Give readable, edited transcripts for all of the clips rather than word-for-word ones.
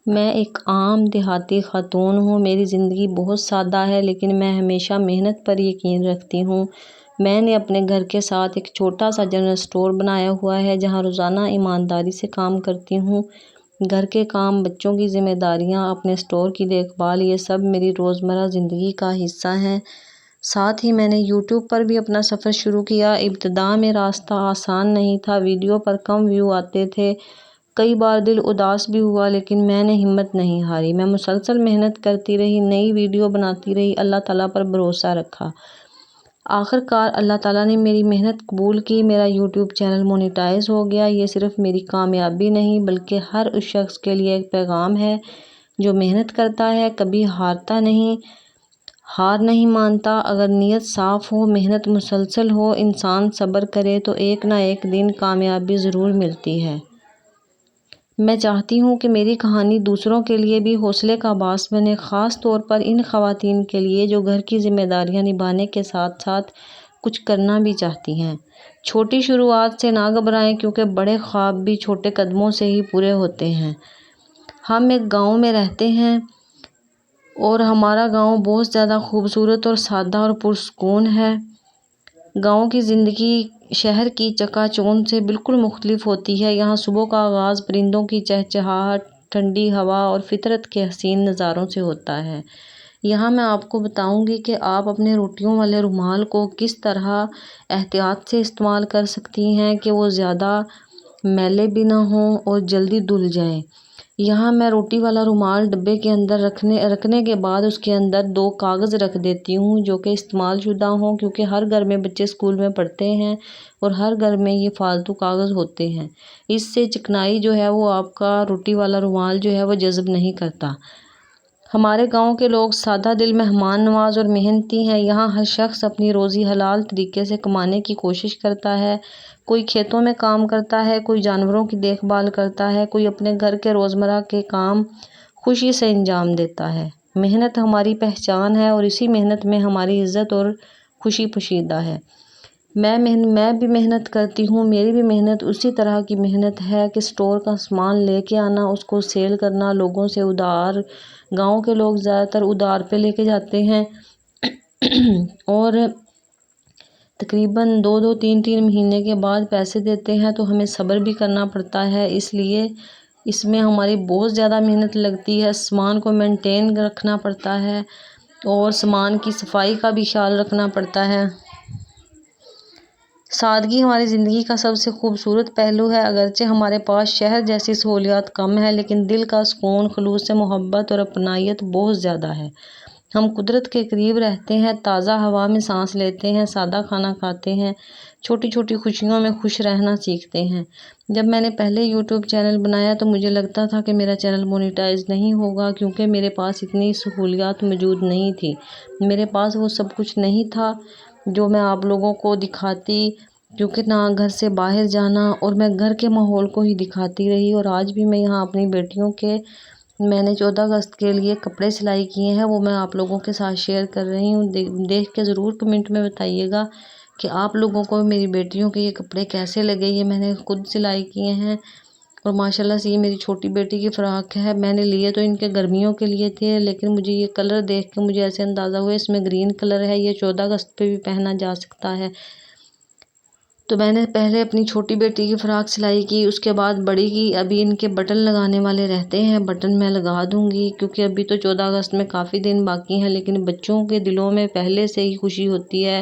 میں ایک عام دیہاتی خاتون ہوں۔ میری زندگی بہت سادہ ہے لیکن میں ہمیشہ محنت پر یقین رکھتی ہوں۔ میں نے اپنے گھر کے ساتھ ایک چھوٹا سا جنرل اسٹور بنایا ہوا ہے جہاں روزانہ ایمانداری سے کام کرتی ہوں۔ گھر کے کام، بچوں کی ذمہ داریاں، اپنے اسٹور کی دیکھ بھال، یہ سب میری روزمرہ زندگی کا حصہ ہیں۔ ساتھ ہی میں نے یوٹیوب پر بھی اپنا سفر شروع کیا۔ ابتدا میں راستہ آسان نہیں تھا، ویڈیو پر کم ویو آتے تھے، کئی بار دل اداس بھی ہوا، لیکن میں نے ہمت نہیں ہاری۔ میں مسلسل محنت کرتی رہی، نئی ویڈیو بناتی رہی، اللہ تعالیٰ پر بھروسہ رکھا۔ آخر کار اللہ تعالیٰ نے میری محنت قبول کی، میرا یوٹیوب چینل مونیٹائز ہو گیا۔ یہ صرف میری کامیابی نہیں بلکہ ہر اس شخص کے لیے ایک پیغام ہے جو محنت کرتا ہے، کبھی ہار نہیں مانتا۔ اگر نیت صاف ہو، محنت مسلسل ہو، انسان صبر کرے تو ایک نہ ایک دن کامیابی ضرور ملتی ہے۔ میں چاہتی ہوں کہ میری کہانی دوسروں کے لیے بھی حوصلے کا باعث بنے، خاص طور پر ان خواتین کے لیے جو گھر کی ذمہ داریاں نبھانے کے ساتھ ساتھ کچھ کرنا بھی چاہتی ہیں۔ چھوٹی شروعات سے نہ گھبرائیں کیونکہ بڑے خواب بھی چھوٹے قدموں سے ہی پورے ہوتے ہیں۔ ہم ایک گاؤں میں رہتے ہیں اور ہمارا گاؤں بہت زیادہ خوبصورت اور سادہ اور پرسکون ہے۔ گاؤں کی زندگی شہر کی چکا چوند سے بالکل مختلف ہوتی ہے۔ یہاں صبح کا آغاز پرندوں کی چہچہاہٹ، ٹھنڈی ہوا اور فطرت کے حسین نظاروں سے ہوتا ہے۔ یہاں میں آپ کو بتاؤں گی کہ آپ اپنے روٹیوں والے رومال کو کس طرح احتیاط سے استعمال کر سکتی ہیں کہ وہ زیادہ میلے بھی نہ ہوں اور جلدی دھل جائیں۔ یہاں میں روٹی والا رومال ڈبے کے اندر رکھنے کے بعد اس کے اندر 2 کاغذ رکھ دیتی ہوں جو کہ استعمال شدہ ہوں، کیونکہ ہر گھر میں بچے اسکول میں پڑھتے ہیں اور ہر گھر میں یہ فالتو کاغذ ہوتے ہیں۔ اس سے چکنائی جو ہے وہ آپ کا روٹی والا رومال جو ہے وہ جذب نہیں کرتا۔ ہمارے گاؤں کے لوگ سادہ دل، مہمان نواز اور محنتی ہیں۔ یہاں ہر شخص اپنی روزی حلال طریقے سے کمانے کی کوشش کرتا ہے۔ کوئی کھیتوں میں کام کرتا ہے، کوئی جانوروں کی دیکھ بھال کرتا ہے، کوئی اپنے گھر کے روزمرہ کے کام خوشی سے انجام دیتا ہے۔ محنت ہماری پہچان ہے اور اسی محنت میں ہماری عزت اور خوشی پوشیدہ ہے۔ میں بھی محنت کرتی ہوں، میری بھی محنت اسی طرح کی محنت ہے کہ اسٹور کا سامان لے کے آنا، اس کو سیل کرنا، لوگوں سے ادھار، گاؤں کے لوگ زیادہ تر ادھار پہ لے کے جاتے ہیں اور تقریباً 2-3 مہینے کے بعد پیسے دیتے ہیں، تو ہمیں صبر بھی کرنا پڑتا ہے۔ اس لیے اس میں ہماری بہت زیادہ محنت لگتی ہے، سامان کو مینٹین رکھنا پڑتا ہے اور سامان کی صفائی کا بھی خیال رکھنا پڑتا ہے۔ سادگی ہماری زندگی کا سب سے خوبصورت پہلو ہے۔ اگرچہ ہمارے پاس شہر جیسی سہولیات کم ہیں، لیکن دل کا سکون، خلوص سے محبت اور اپنائیت بہت زیادہ ہے۔ ہم قدرت کے قریب رہتے ہیں، تازہ ہوا میں سانس لیتے ہیں، سادہ کھانا کھاتے ہیں، چھوٹی چھوٹی خوشیوں میں خوش رہنا سیکھتے ہیں۔ جب میں نے پہلے یوٹیوب چینل بنایا تو مجھے لگتا تھا کہ میرا چینل مونیٹائز نہیں ہوگا کیونکہ میرے پاس اتنی سہولیات موجود نہیں تھی۔ میرے پاس وہ سب کچھ نہیں تھا جو میں آپ لوگوں کو دکھاتی، کیونکہ نہ گھر سے باہر جانا، اور میں گھر کے ماحول کو ہی دکھاتی رہی۔ اور آج بھی میں یہاں اپنی بیٹیوں کے، میں نے 14 اگست کے لیے کپڑے سلائی کیے ہیں، وہ میں آپ لوگوں کے ساتھ شیئر کر رہی ہوں۔ دیکھ کے ضرور کمنٹ میں بتائیے گا کہ آپ لوگوں کو میری بیٹیوں کے یہ کپڑے کیسے لگے۔ یہ میں نے خود سلائی کیے ہیں اور ماشاءاللہ سے یہ میری چھوٹی بیٹی کی فراق ہے۔ میں نے لیے تو ان کے گرمیوں کے لیے تھے، لیکن مجھے یہ کلر دیکھ کے مجھے ایسے اندازہ ہوا اس میں گرین کلر ہے، یہ 14 اگست پہ بھی پہنا جا سکتا ہے۔ تو میں نے پہلے اپنی چھوٹی بیٹی کی فراق سلائی کی، اس کے بعد بڑی کی۔ ابھی ان کے بٹن لگانے والے رہتے ہیں، بٹن میں لگا دوں گی کیونکہ ابھی تو 14 اگست میں کافی دن باقی ہیں، لیکن بچوں کے دلوں میں پہلے سے ہی خوشی ہوتی ہے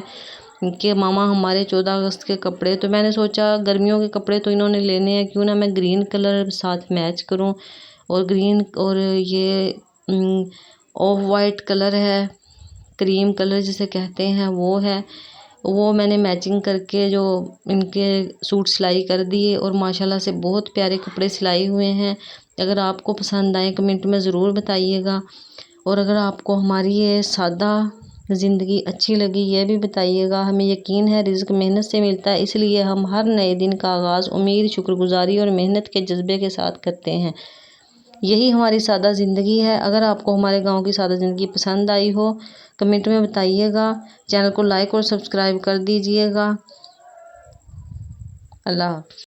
کہ ماما ہمارے 14 اگست کے کپڑے۔ تو میں نے سوچا گرمیوں کے کپڑے تو انہوں نے لینے ہیں، کیوں نہ میں گرین کلر ساتھ میچ کروں، اور گرین اور یہ آف وائٹ کلر ہے، کریم کلر جسے کہتے ہیں وہ ہے، وہ میں نے میچنگ کر کے جو ان کے سوٹ سلائی کر دیے اور ماشاءاللہ سے بہت پیارے کپڑے سلائے ہوئے ہیں۔ اگر آپ کو پسند آئے کمنٹ میں ضرور بتائیے گا، اور اگر آپ کو ہماری یہ سادہ زندگی اچھی لگی یہ بھی بتائیے گا۔ ہمیں یقین ہے رزق محنت سے ملتا ہے، اس لیے ہم ہر نئے دن کا آغاز امید، شکر گزاری اور محنت کے جذبے کے ساتھ کرتے ہیں۔ یہی ہماری سادہ زندگی ہے۔ اگر آپ کو ہمارے گاؤں کی سادہ زندگی پسند آئی ہو کمنٹ میں بتائیے گا، چینل کو لائک اور سبسکرائب کر دیجیے گا۔ اللہ حافظ۔